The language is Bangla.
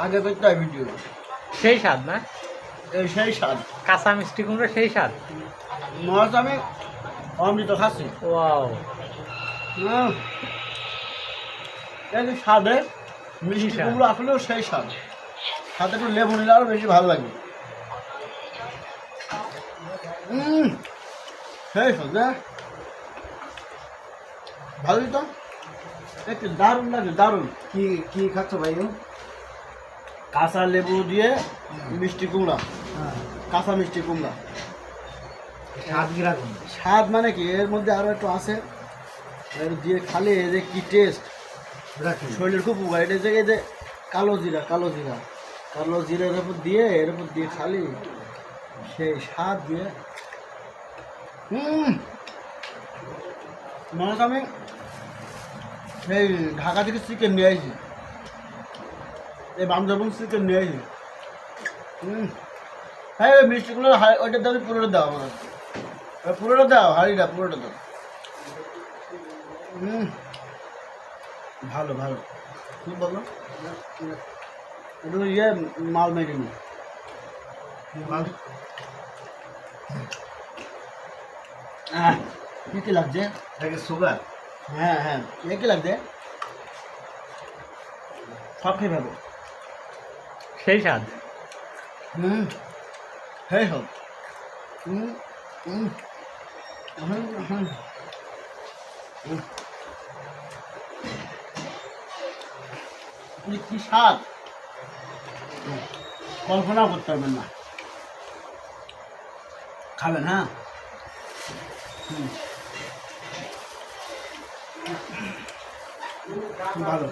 আগে তো একটা ভিডিও সেই স্বাদ না? এই সেই স্বাদ কাঁচা মিষ্টি কুমড়া সেই স্বাদ। মাছ আমি অমৃত খাচ্ছি। ওয়াও, এই যে স্বাদে মিষ্টি স্বাদ? কুমড়ো আসলেও সেই স্বাদ, সাথে একটু লেবু নিলে আরও বেশি ভালো লাগে। সেই স্বাদ না, ভালোই তো, একটু দারুণ লাগে, দারুণ। কি কি খাচ্ছ ভাই? কাঁচা লেবু দিয়ে মিষ্টি কুমড়া, কাঁচা মিষ্টি কুমড়া। স্বাদ কিরকম? স্বাদ মানে কি, এর মধ্যে আরও একটু আছে, এর দিয়ে খালি এই যে কি টেস্ট, শরীরের খুব উপকার। এটা যে এই যে কালো জিরা, কালো জিরা, কালো জিরার উপর দিয়ে, এর উপর দিয়ে খালি সেই স্বাদ দিয়ে। মানে আমি সেই ঢাকা থেকে চিকেন নিয়ে আসি, এই বামজাবন চিকেন নিয়ে আসি। হ্যাঁ, ওই মিষ্টিগুলো ওইটার দাম পুরোটা দাও আমার, পুরোটা দাও, হাড়িটা পুরোটা দাও। ভালো ভালো, কি বলো, একটু ইয়ে মাল মেরে নি কি লাগছে? এটাকে সুগার? হ্যাঁ হ্যাঁ, কি লাগছে? সব খেয়ে পাবো। সেই স্বাদ। হ্যাঁ হোক। কি স্বাদ, কল্পনাও করতে পারবেন না। খাবেন? হ্যাঁ, ভালো।